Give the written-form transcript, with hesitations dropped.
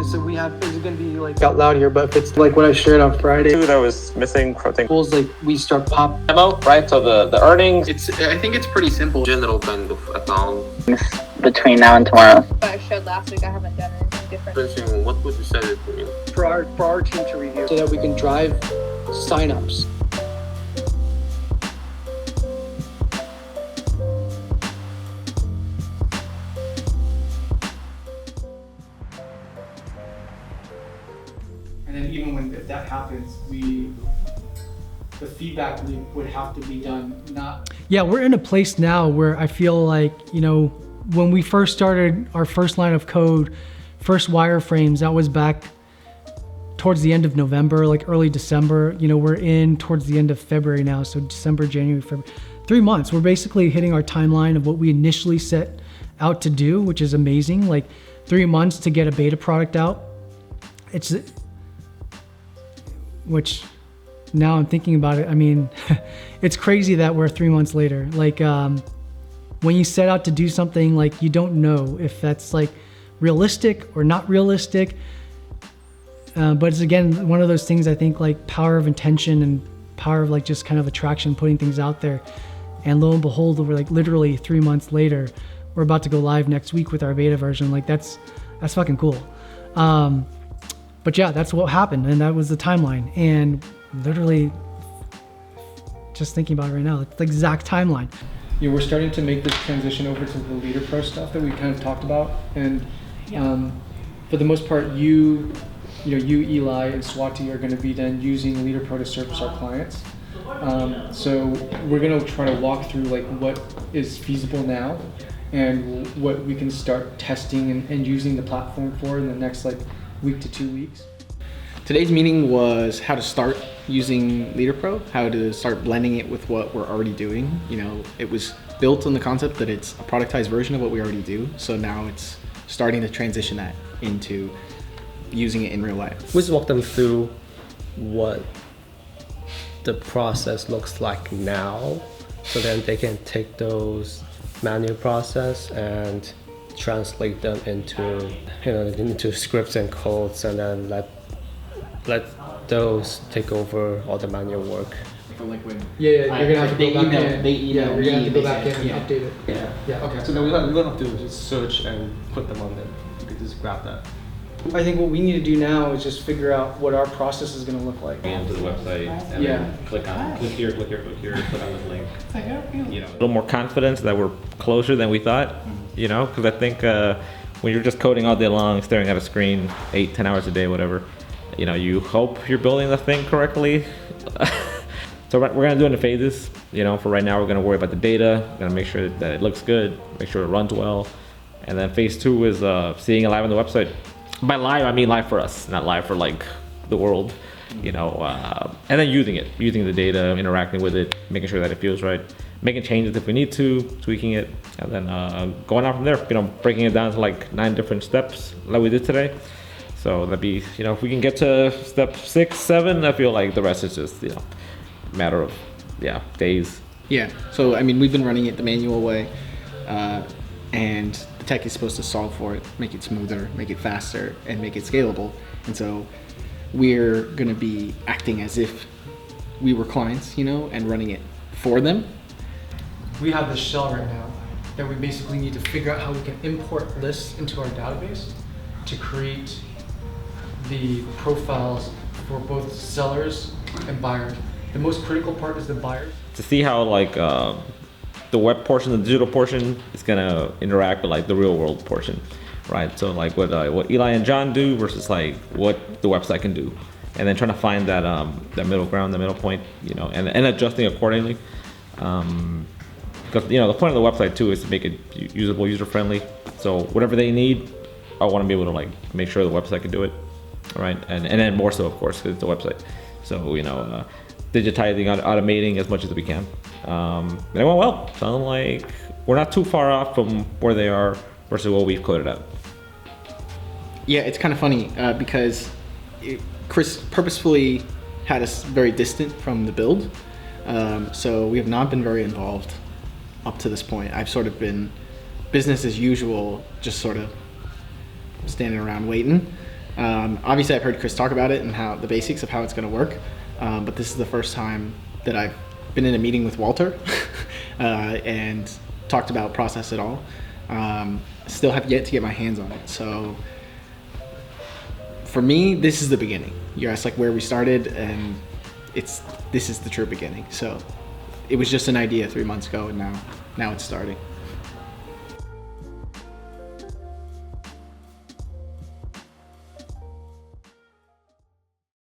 So we have, is it gonna be like out loud here, but if it's like what I shared on Friday. That was missing something. Like we start pop Demo, right? So the earnings. I think it's pretty simple. General kind of account. Between now and tomorrow. What I showed last week, I haven't done anything different. What would you say it mean? for our team to review so that we can drive signups. And then even if that happens, the feedback loop would have to be done, not... Yeah, we're in a place now where I feel like, when we first started our first line of code, first wireframes, that was back towards the end of November, like early December. We're in towards the end of February now, so December, January, February. 3 months, we're basically hitting our timeline of what we initially set out to do, which is amazing. Like 3 months to get a beta product out. Which now I'm thinking about it, I mean, it's crazy that we're 3 months later. Like when you set out to do something, like you don't know if that's like realistic or not realistic. But it's again, one of those things, I think, like power of intention and power of like just kind of attraction, putting things out there. And lo and behold, we're like literally 3 months later, we're about to go live next week with our beta version. Like that's fucking cool. But yeah, that's what happened, and that was the timeline. And literally, just thinking about it right now, it's the exact timeline. We're starting to make this transition over to the Leaderpro stuff that we kind of talked about, and for the most part, you, Eli, and Swati are going to be then using Leaderpro to service our clients. So we're going to try to walk through like what is feasible now, and what we can start testing and using the platform for in the next like week to 2 weeks. Today's meeting was how to start using Leaderpro, how to start blending it with what we're already doing. It was built on the concept that it's a productized version of what we already do. So now it's starting to transition that into using it in real life. We just walk them through what the process looks like now, so then they can take those manual process and translate them into scripts and codes, and then let those take over all the manual work. Like when you're gonna have to go back in. We're gonna have to go back in and update it. Yeah. Okay. So then we don't have to just search and put them on them. You can just grab that. I think what we need to do now is just figure out what our process is going to look like. Into the website and then click here, click on this link. A little more confidence that we're closer than we thought, because I think when you're just coding all day long, staring at a screen 8-10 hours a day, whatever, you hope you're building the thing correctly. So we're going to do it in phases. For right now, we're going to worry about the data, going to make sure that it looks good, make sure it runs well. And then phase 2 is seeing it live on the website. By live, I mean live for us, not live for like the world, and then using the data, interacting with it, making sure that it feels right, making changes if we need to, tweaking it, and then going on from there, breaking it down to like 9 different steps like we did today. So that'd be, if we can get to step 6, 7, I feel like the rest is just, matter of, days. Yeah, so I mean, we've been running it the manual way, and the tech is supposed to solve for it, make it smoother, make it faster, and make it scalable. And so we're gonna be acting as if we were clients, and running it for them. We have this shell right now that we basically need to figure out how we can import lists into our database to create the profiles for both sellers and buyers. The most critical part is the buyers. To see how like the web portion, the digital portion is gonna interact with like the real world portion, right? So like what Eli and John do versus like what the website can do, and then trying to find that that middle ground, the middle point, and adjusting accordingly. Because the point of the website too is to make it usable, user friendly. So whatever they need, I want to be able to like make sure the website can do it, right? And then more so, of course, because it's the website. So digitizing, automating as much as we can. And it went well. Sounded like we're not too far off from where they are versus what we've coded out. Yeah, it's kind of funny because Chris purposefully had us very distant from the build. So we have not been very involved up to this point. I've sort of been business as usual, just sort of standing around waiting. Obviously, I've heard Chris talk about it and how the basics of how it's going to work, but this is the first time that I've been in a meeting with Walter and talked about process at all. Still have yet to get my hands on it. So for me, this is the beginning. You asked like where we started, and this is the true beginning. So it was just an idea 3 months ago, and now it's starting.